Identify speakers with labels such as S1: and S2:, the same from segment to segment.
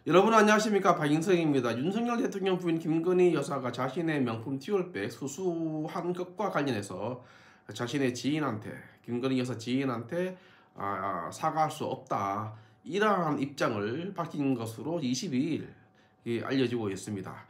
S1: 여러분 안녕하십니까, 박인성입니다. 윤석열 대통령 부인 김건희 여사가 자신의 명품 티올백 수수한 것과 관련해서 자신의 지인한테, 김건희 여사 지인한테 사과할 수 없다, 이러한 입장을 밝힌 것으로 22일 알려지고 있습니다.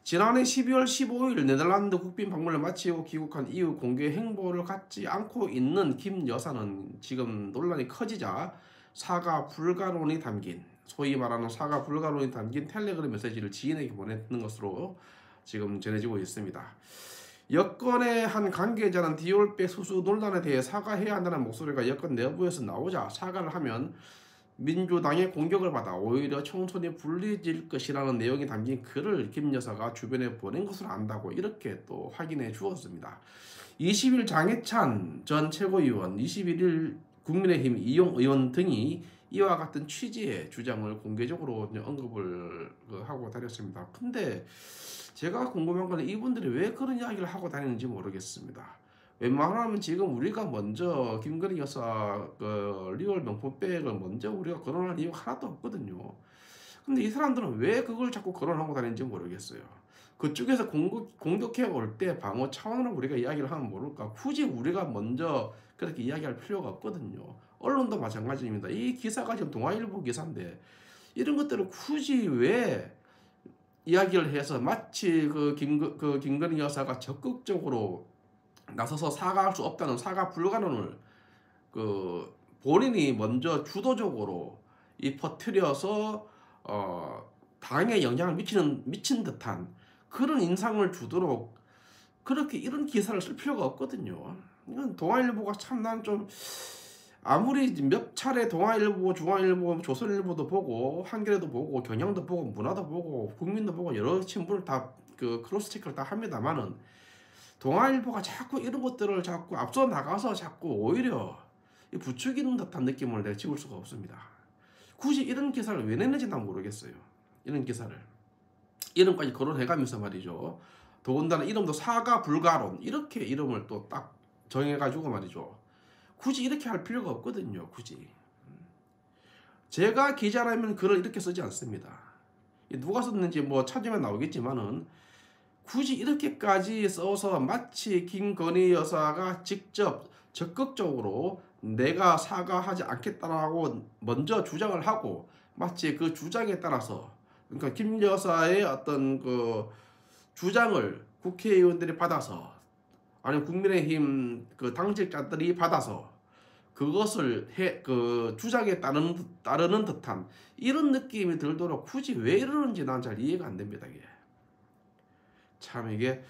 S1: 지난해 12월 15일 네덜란드 국빈 방문을 마치고 귀국한 이후 공개 행보를 갖지 않고 있는 김 여사는 지금 논란이 커지자 사과 불가론이 담긴, 소위 말하는 사과 불가론이 담긴 텔레그램 메시지를 지인에게 보냈는 것으로 지금 전해지고 있습니다. 여권의 한 관계자는 디올백 수수 논란에 대해 사과해야 한다는 목소리가 여권 내부에서 나오자 사과를 하면 민주당의 공격을 받아 오히려 총선이 불리해질 것이라는 내용이 담긴 글을 김 여사가 주변에 보낸 것으로 안다고 이렇게 또 확인해 주었습니다. 20일 장해찬 전 최고위원, 21일 국민의힘 이용 의원 등이 이와 같은 취지의 주장을 공개적으로 언급을 하고 다녔습니다. 근데 제가 궁금한 건 이분들이 왜 그런 이야기를 하고 다니는지 모르겠습니다. 웬만하면 지금 우리가 먼저 김건희 여사 리얼 명품백을 먼저 우리가 거론할 이유가 하나도 없거든요. 근데 이 사람들은 왜 그걸 자꾸 거론하고 다니는지 모르겠어요. 그쪽에서 공격해 올 때 방어 차원으로 우리가 이야기를 하면 모를까. 굳이 우리가 먼저 그렇게 이야기할 필요가 없거든요. 언론도 마찬가지입니다. 이 기사가 지금 동아일보 기사인데 이런 것들을 굳이 왜 이야기를 해서 마치 김건희 여사가 적극적으로 나서서 사과할 수 없다는 사과 불가론을 본인이 먼저 주도적으로 퍼뜨려서 당에 영향을 미친 듯한 그런 인상을 주도록 그렇게 이런 기사를 쓸 필요가 없거든요. 이건 동아일보가 참 난 좀 아무리 몇 차례 동아일보, 중앙일보, 조선일보도 보고 한겨레도 보고 경향도 보고 문화도 보고 국민도 보고 여러 신문을 다 크로스 체크를 다 합니다만은 동아일보가 자꾸 이런 것들을 자꾸 앞서 나가서 자꾸 오히려 부추기는 듯한 느낌을 내가 지울 수가 없습니다. 굳이 이런 기사를 왜 냈는지 난 모르겠어요. 이런 기사를 이름까지 거론해가면서 말이죠. 더군다나 이름도 사과 불가론 이렇게 이름을 또 딱 정해가지고 말이죠. 굳이 이렇게 할 필요가 없거든요. 굳이 제가 기자라면 글을 이렇게 쓰지 않습니다. 누가 썼는지 뭐 찾으면 나오겠지만은 굳이 이렇게까지 써서 마치 김건희 여사가 직접 적극적으로 내가 사과하지 않겠다라고 먼저 주장을 하고 마치 그 주장에 따라서 그러니까 김 여사의 어떤 주장을 국회의원들이 받아서 아니면 국민의힘 당직자들이 받아서 그것을 주장에 따르는 듯한 이런 느낌이 들도록 굳이 왜 이러는지 난 잘 이해가 안 됩니다. 이게. 참 이게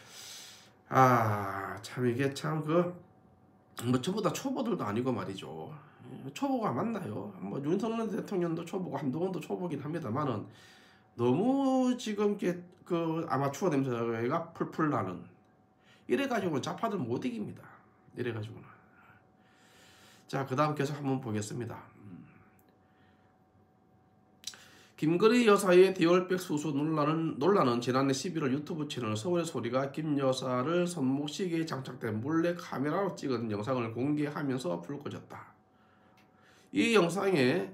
S1: 뭐 저보다 초보들도 아니고 말이죠. 초보가 맞나요? 뭐 윤석열 대통령도 초보고 한동훈도 초보긴 합니다만은 너무 지금 아마추어 냄새가 풀풀 나는 이래가지고는 좌파들 못 이깁니다. 이래가지고는. 자, 그 다음 계속 한번 보겠습니다. 김건희 여사의 디올백 수수 논란은 지난해 11월 유튜브 채널 서울의 소리가 김 여사를 손목시계에 장착된 몰래 카메라로 찍은 영상을 공개하면서 불거졌다. 이 영상에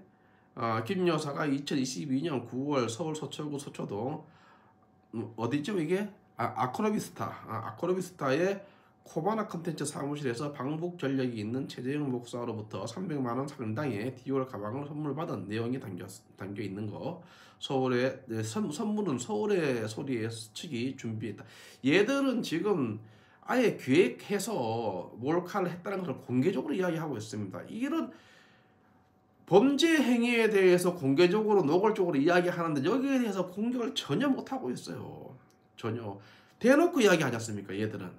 S1: 김 여사가 2022년 9월 서울 서초구 서초동 어디죠 이게? 아크로비스타의 코바나 컨텐츠 사무실에서 방북 전력이 있는 최재형 목사로부터 300만 원 상당의 디올 가방을 선물 받은 내용이 담겨 있는 거. 선물은 서울의 소리의 측이 준비했다. 얘들은 지금 아예 기획해서 몰카를 했다는 것을 공개적으로 이야기하고 있습니다. 이런 범죄 행위에 대해서 공개적으로 노골적으로 이야기하는데 여기에 대해서 공격을 전혀 못하고 있어요. 전혀. 대놓고 이야기하지 않습니까? 얘들은.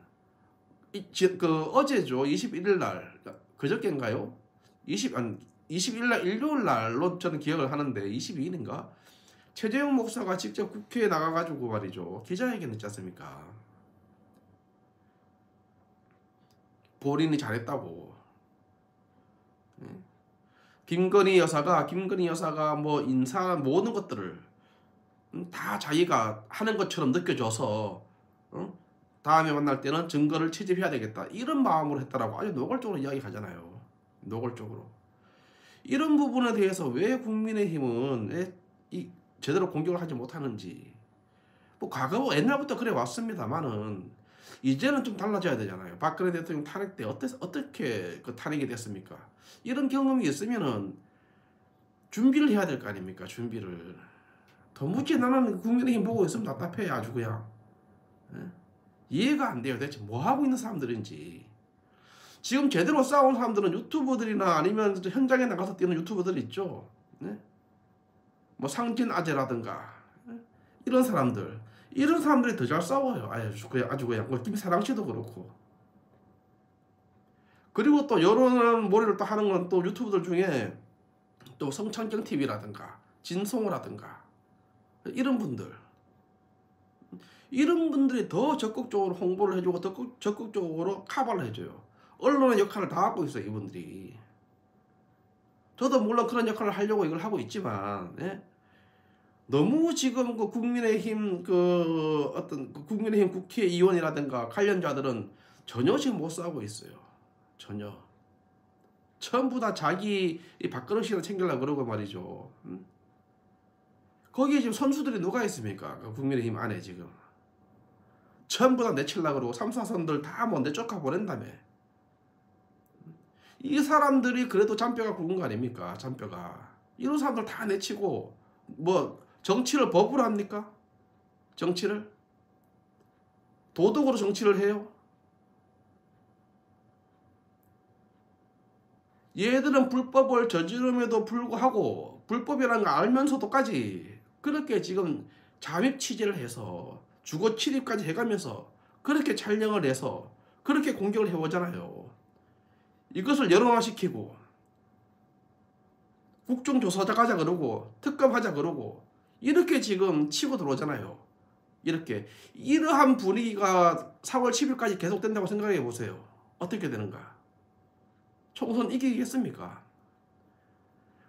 S1: 어제죠. 21일 날 그저께인가요? 21일 날 일요일 날로 저는 기억을 하는데 22일인가? 최재형 목사가 직접 국회에 나가가지고 말이죠. 기자회견 했지 않습니까? 본인이 잘했다고. 김건희 여사가 뭐 인사 모든 것들을 다 자기가 하는 것처럼 느껴져서 다음에 만날 때는 증거를 채집해야 되겠다 이런 마음으로 했다라고 아주 노골적으로 이야기하잖아요. 노골적으로. 이런 부분에 대해서 왜 국민의힘은 제대로 공격을 하지 못하는지. 뭐 과거 옛날부터 그래 왔습니다만은 이제는 좀 달라져야 되잖아요. 박근혜 대통령 탄핵 때 어떻게 그 탄핵이 됐습니까? 이런 경험이 있으면은 준비를 해야 될 거 아닙니까? 준비를. 도무지 나는 국민의힘 보고 있으면 답답해 아주 그냥. 예? 이해가 안 돼요. 대체 뭐 하고 있는 사람들인지. 지금 제대로 싸운 사람들은 유튜버들이나 아니면 현장에 나가서 뛰는 유튜버들 있죠. 네? 뭐 상진 아재라든가 이런 사람들이 더 잘 싸워요. 아주 그냥 뭐 김사랑 씨도 그렇고. 그리고 또 여론 몰이를 또 하는 건 또 유튜버들 중에 또 성창경 TV라든가 진성호라든가 이런 분들이 더 적극적으로 홍보를 해주고 더 적극적으로 카바를 해줘요. 언론의 역할을 다 하고 있어요, 이분들이. 저도 물론 그런 역할을 하려고 이걸 하고 있지만, 예? 너무 지금 그 국민의힘 어떤 국민의힘 국회의원이라든가 관련자들은 전혀 지금 못 싸우고 있어요. 전혀. 전부 다 자기 이 밥그릇이나 챙기려고 그러고 말이죠. 거기에 지금 선수들이 누가 있습니까? 그 국민의힘 안에 지금. 전부 다 내치려고 그러고 3, 4선들 다 뭐 내쫓아 보낸다며. 이 사람들이 그래도 잔뼈가 굵은 거 아닙니까? 잔뼈가. 이런 사람들 다 내치고 뭐 정치를 법으로 합니까? 정치를? 도덕으로 정치를 해요? 얘들은 불법을 저지름에도 불구하고 불법이라는 거 알면서도까지 그렇게 지금 잠입 취재를 해서 주거 침입까지 해가면서 그렇게 촬영을 해서 그렇게 공격을 해오잖아요. 이것을 여론화시키고 국정조사자 가자 그러고 특검하자 그러고 이렇게 지금 치고 들어오잖아요. 이러한 분위기가 4월 10일까지 계속된다고 생각해 보세요. 어떻게 되는가? 총선 이기겠습니까?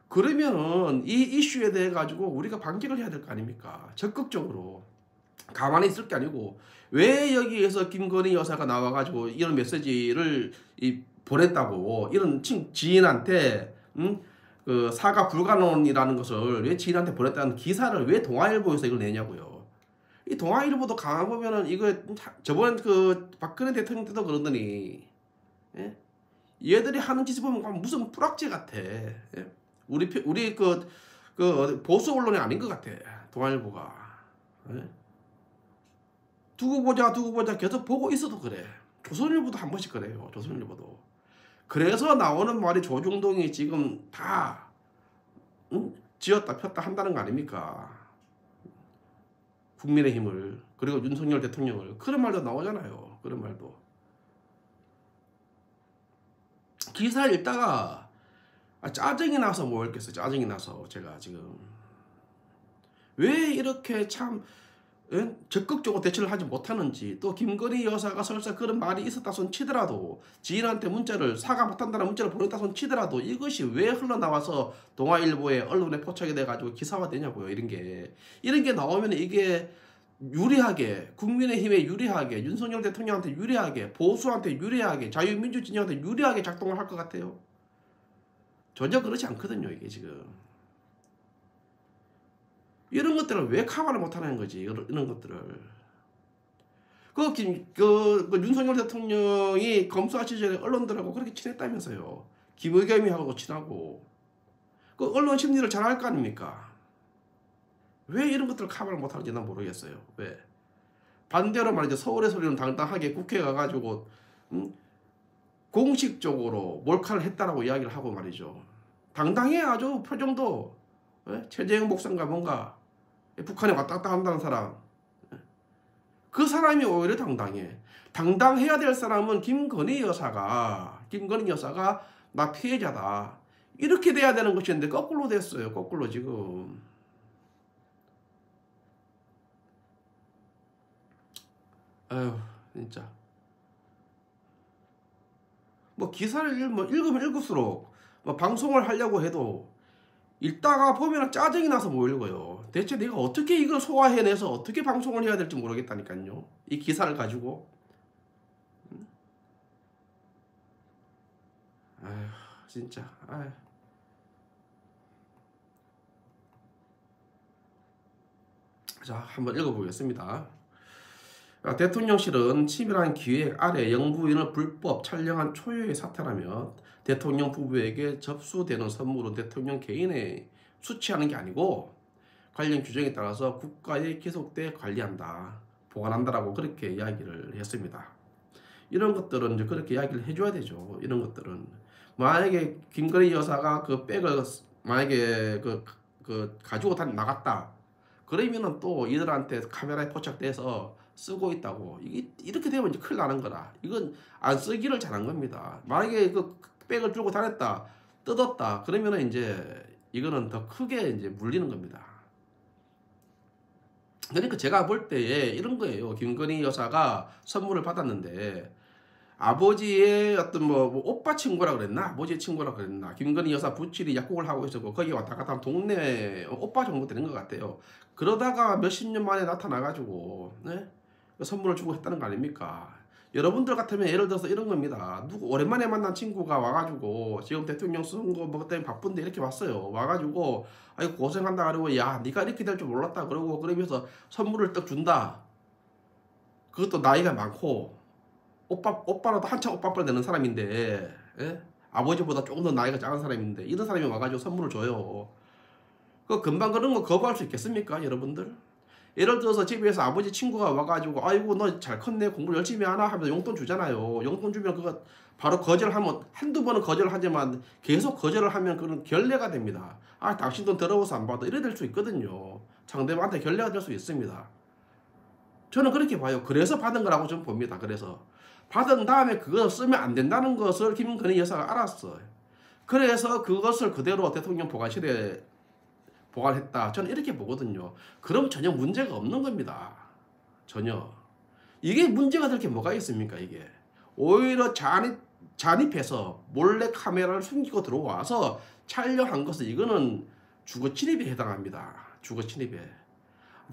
S1: 그러면은 이 이슈에 대해 가지고 우리가 반격을 해야 될 거 아닙니까? 적극적으로. 가만히 있을 게 아니고 왜 여기에서 김건희 여사가 나와가지고 이런 메시지를 보냈다고 이런 지인한테 그 사과 불가론이라는 것을 왜 지인한테 보냈다는 기사를 왜 동아일보에서 이걸 내냐고요. 이 동아일보도 가만 보면은 이거 저번 그 박근혜 대통령 때도 그러더니 예? 얘들이 하는 짓을 보면 무슨 뿌락지 같아. 예? 우리 보수 언론이 아닌 것 같아. 동아일보가. 예? 두고 보자 계속 보고 있어도 그래. 조선일보도 한 번씩 그래요. 조선일보도. 그래서 나오는 말이 조중동이 지금 다 지었다 폈다 한다는 거 아닙니까? 국민의힘을 그리고 윤석열 대통령을. 그런 말도 나오잖아요. 그런 말도. 기사 읽다가 짜증이 나서 뭐 읽겠어요. 짜증이 나서 제가 지금 왜 이렇게 참 적극적으로 대처를 하지 못하는지. 또 김건희 여사가 설사 그런 말이 있었다 손 치더라도 지인한테 사과 못한다는 문자를 보냈다 손 치더라도 이것이 왜 흘러나와서 동아일보에 언론에 포착이 돼가지고 기사화되냐고요. 이런 게 나오면 이게 유리하게 국민의힘에 유리하게 윤석열 대통령한테 유리하게 보수한테 유리하게 자유민주 진영한테 유리하게 작동을 할 것 같아요. 전혀 그렇지 않거든요. 이게 지금. 이런 것들을 왜 카바를 못하는 거지. 이런 것들을. 윤석열 대통령이 검사 시절에 언론들하고 그렇게 친했다면서요. 김의겸이하고 친하고. 그 언론 심리를 잘 알 거 아닙니까? 왜 이런 것들을 카바를 못하는지 난 모르겠어요. 왜? 반대로 말이죠. 서울의 소리는 당당하게 국회에 가가지고 공식적으로 몰카를 했다라고 이야기를 하고 말이죠. 당당해 아주 표정도. 최재형 목사인가 뭔가 북한에 왔다 갔다 한다는 사람. 그 사람이 오히려 당당해. 당당해야 될 사람은 김건희 여사가 나 피해자다. 이렇게 돼야 되는 것인데 거꾸로 됐어요. 거꾸로 지금. 아유 진짜. 뭐 기사를 읽으면 읽을수록 뭐 방송을 하려고 해도 읽다가 보면 짜증이 나서 못 읽어요. 대체 내가 어떻게 이걸 소화해내서 어떻게 방송을 해야 될지 모르겠다니까요. 이 기사를 가지고. 아휴 진짜. 아휴. 자, 한번 읽어보겠습니다. 대통령실은 치밀한 기획 아래 영부인을 불법 촬영한 초유의 사태라며 대통령 부부에게 접수되는 선물은 대통령 개인에 수취하는 게 아니고 관련 규정에 따라서 국가에 기속돼 관리한다, 보관한다라고 그렇게 이야기를 했습니다. 이런 것들은 이제 그렇게 이야기를 해줘야 되죠. 이런 것들은 만약에 김건희 여사가 그 백을 만약에 가지고 나갔다. 그러면은 또 이들한테 카메라에 포착돼서 쓰고 있다고 이렇게 되면 이제 큰일 나는 거라. 이건 안 쓰기를 잘한 겁니다. 만약에 그 백을 들고 다녔다, 뜯었다, 그러면은 이제 이거는 더 크게 이제 물리는 겁니다. 그러니까 제가 볼 때에 이런 거예요. 김건희 여사가 선물을 받았는데 아버지의 어떤 뭐 오빠 친구라 그랬나, 아버지의 친구라 그랬나, 김건희 여사 부친이 약국을 하고 있었고 거기 왔다 갔다 하면 동네 오빠 정도 되는 것 같아요. 그러다가 몇십 년 만에 나타나가지고 네? 선물을 주고 했다는 거 아닙니까? 여러분들 같으면 예를 들어서 이런 겁니다. 누구 오랜만에 만난 친구가 와가지고 지금 대통령 선거 뭐 때문에 바쁜데 이렇게 왔어요. 와가지고 아이고 고생한다 그러고 야 네가 이렇게 될 줄 몰랐다 그러고 그러면서 선물을 딱 준다. 그것도 나이가 많고 오빠라도 한참 오빠뻘 되는 사람인데 예? 아버지보다 조금 더 나이가 작은 사람인데 이런 사람이 와가지고 선물을 줘요. 그 금방 그런 거 거부할 수 있겠습니까 여러분들? 예를 들어서 집에서 아버지 친구가 와가지고 아이고 너 잘 컸네 공부 열심히 하나 하면서 용돈 주잖아요. 용돈 주면 그거 바로 거절하면 한두 번은 거절하지만 계속 거절을 하면 그건 결례가 됩니다. 아 당신 돈 더러워서 안 받아 이래 될 수 있거든요. 상대방한테 결례가 될 수 있습니다. 저는 그렇게 봐요. 그래서 받은 거라고 저는 봅니다. 그래서 받은 다음에 그거 쓰면 안 된다는 것을 김건희 여사가 알았어요. 그래서 그것을 그대로 대통령 보관실에 보관했다. 저는 이렇게 보거든요. 그럼 전혀 문제가 없는 겁니다. 전혀. 이게 문제가 될 게 뭐가 있습니까, 이게. 오히려 잔입해서 몰래 카메라를 숨기고 들어와서 촬영한 것은 이거는 주거 침입에 해당합니다. 주거 침입에.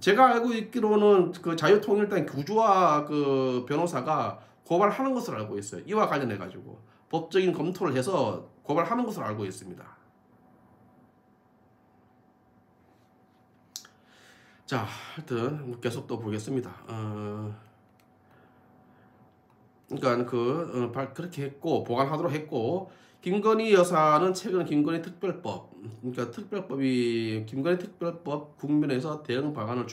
S1: 제가 알고 있기로는 그 자유통일당 구주화 그 변호사가 고발하는 것으로 알고 있어요. 이와 관련해 가지고 법적인 검토를 해서 고발하는 것으로 알고 있습니다. 자, 하여튼 계속 또 보겠습니다. 그러니까 그렇게 했고 보관하도록 했고 김건희 여사는 최근 김건희 특별법, 그러니까 김건희 특별법 국면에서 대응 방안을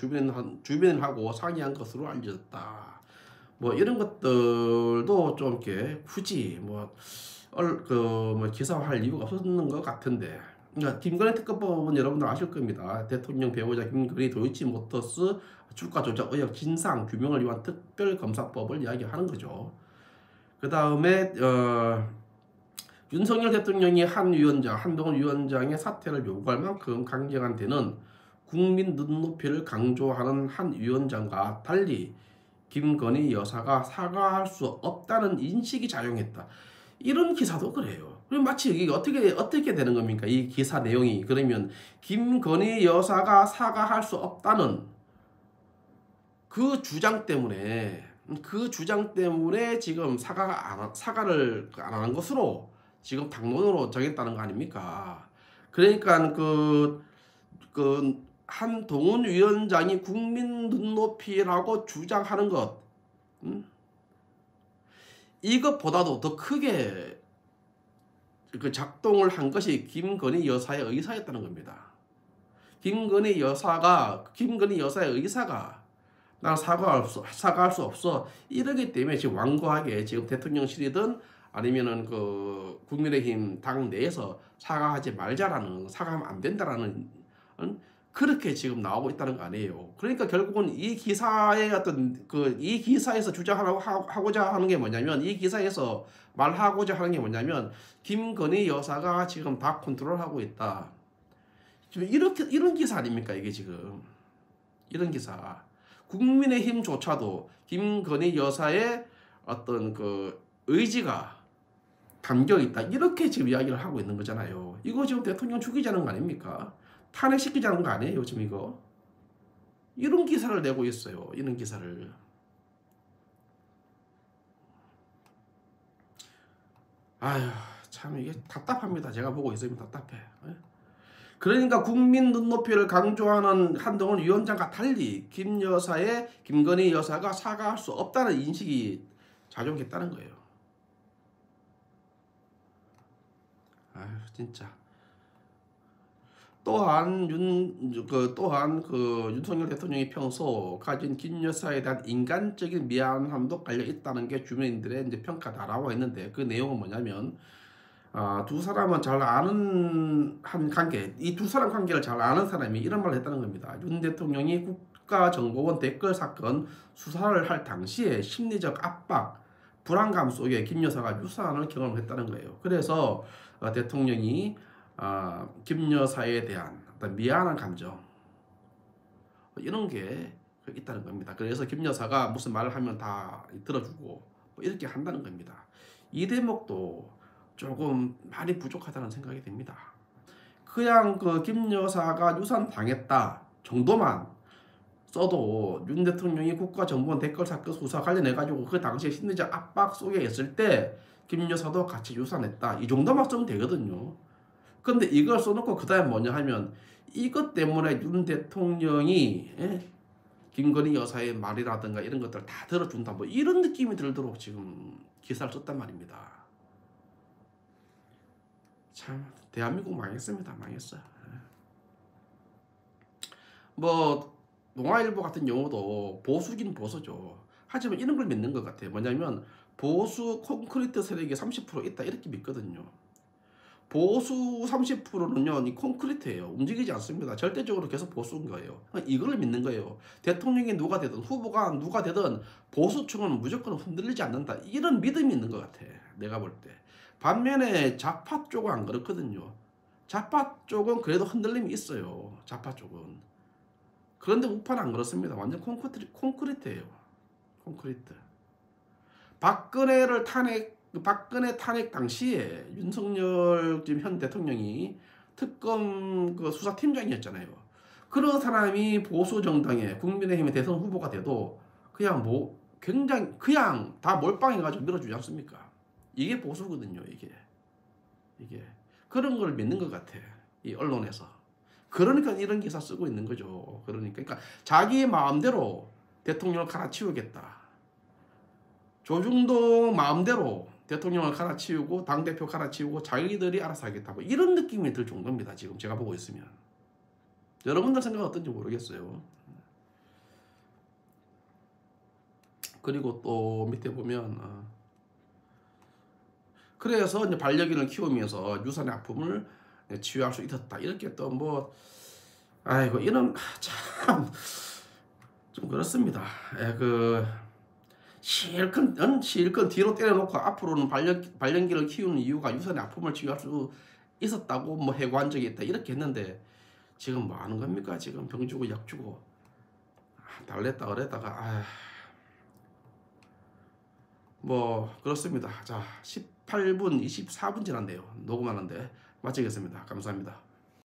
S1: 주변하고 상의한 것으로 알려졌다. 뭐 이런 것들도 좀 이렇게 굳이 기사화할 이유가 없었는 것 같은데. 그러니까 김건희 특검법은 여러분들 아실 겁니다. 대통령 배우자 김건희 도이치모터스 주가 조작 의혹 진상 규명을 위한 특별검사법을 이야기하는 거죠. 그 다음에 윤석열 대통령이 한동훈 위원장의 사퇴를 요구할 만큼 강경한 데는 국민 눈높이를 강조하는 한 위원장과 달리 김건희 여사가 사과할 수 없다는 인식이 작용했다. 이런 기사도 그래요. 그럼 마치 이게 어떻게 되는 겁니까? 이 기사 내용이 그러면 김건희 여사가 사과할 수 없다는 그 주장 때문에 지금 사과를 안 하는 것으로 지금 당론으로 정했다는 거 아닙니까? 그러니까 한동훈 위원장이 국민 눈높이라고 주장하는 것, 이것보다도 더 크게 그 작동을 한 것이 김건희 여사의 의사였다는 겁니다. 김건희 여사의 의사가 난 사과할 수 없어 이러기 때문에 지금 완고하게 지금 대통령실이든 아니면은 그 국민의힘 당 내에서 사과하면 안 된다라는 그렇게 지금 나오고 있다는 거 아니에요. 그러니까 결국은 이 기사의 이 기사에서 주장하고자 하는 게 뭐냐면, 이 기사에서 말하고자 하는 게 뭐냐면, 김건희 여사가 지금 다 컨트롤하고 있다. 지금 이런 기사 아닙니까 이게 지금. 이런 기사. 국민의힘조차도 김건희 여사의 어떤 그 의지가 담겨 있다. 이렇게 지금 이야기를 하고 있는 거잖아요. 이거 지금 대통령 죽이자는 거 아닙니까? 탄핵시키자는 거 아니에요 지금 이거. 이런 기사를 내고 있어요. 이런 기사를. 아휴 참 이게 답답합니다. 제가 보고 있으면 답답해. 그러니까 국민 눈높이를 강조하는 한동훈 위원장과 달리 김건희 여사가 사과할 수 없다는 인식이 작용했다는 거예요. 아유 진짜. 또한 윤석열 대통령이 평소 가진 김 여사에 대한 인간적인 미안함도 깔려 있다는 게 주민들의 이제 평가다라고 했는데, 그 내용은 뭐냐면 두 사람은 잘 아는 한 관계, 이 두 사람 관계를 잘 아는 사람이 이런 말을 했다는 겁니다. 윤 대통령이 국가정보원 댓글 사건 수사를 할 당시에 심리적 압박, 불안감 속에 김 여사가 유산을 경험했다는 거예요. 그래서 대통령이 김 여사에 대한 어떤 미안한 감정 이런 게 있다는 겁니다. 그래서 김 여사가 무슨 말을 하면 다 들어주고 뭐 이렇게 한다는 겁니다. 이 대목도 조금 많이 부족하다는 생각이 듭니다. 그냥 김 여사가 유산 당했다 정도만 써도 윤 대통령이 국가정보원 댓글 사건 수사 관련해 가지고 그 당시에 심리적 압박 속에 있을 때 김 여사도 같이 유산했다, 이 정도만 쓰면 되거든요. 근데 이걸 써놓고 그 다음에 뭐냐 하면 이것 때문에 윤 대통령이 김건희 여사의 말이라든가 이런 것들 다 들어준다, 뭐 이런 느낌이 들도록 지금 기사를 썼단 말입니다. 참 대한민국 망했습니다. 망했어. 뭐 동아일보 같은 경우도 보수긴 보수죠. 하지만 이런 걸 믿는 것 같아요. 뭐냐면 보수 콘크리트 세력이 30% 있다 이렇게 믿거든요. 보수 30%는요, 이 콘크리트예요. 움직이지 않습니다. 절대적으로 계속 보수인 거예요. 이걸 믿는 거예요. 대통령이 누가 되든 후보가 누가 되든 보수층은 무조건 흔들리지 않는다, 이런 믿음이 있는 것 같아, 내가 볼 때. 반면에 좌파 쪽은 안 그렇거든요. 좌파 쪽은 그래도 흔들림이 있어요. 좌파 쪽은. 그런데 우파는 안 그렇습니다. 완전 콘크리트예요. 콘크리트. 박근혜 탄핵 당시에 윤석열 지금 현 대통령이 특검 수사팀장이었잖아요. 그런 사람이 보수 정당의 국민의힘의 대선 후보가 돼도 그냥 굉장히 그냥 다 몰빵해가지고 밀어주지 않습니까? 이게 보수거든요. 이게 그런 걸 믿는 것 같아, 이 언론에서. 그러니까 이런 기사 쓰고 있는 거죠. 그러니까 자기 마음대로 대통령을 갈아치우겠다, 조중동 마음대로 대통령을 갈아치우고 당대표 갈아치우고 자기들이 알아서 하겠다, 뭐 이런 느낌이 들 정도입니다. 지금 제가 보고 있으면. 여러분들 생각은 어떤지 모르겠어요. 그리고 또 밑에 보면 그래서 이제 반려견을 키우면서 유산의 아픔을 치유할 수 있었다, 이렇게 또 뭐 아이고 이런 참 좀 그렇습니다. 실컷 뒤로 때려놓고 앞으로는 발연기를 키우는 이유가 유산의 아픔을 치유할 수 있었다고 뭐 해고한 적이 있다 이렇게 했는데, 지금 뭐 하는 겁니까? 지금 병 주고 약 주고 달랬다 어랬다가 뭐 그렇습니다. 자 18분 24분 지났네요. 녹음하는데 마치겠습니다. 감사합니다.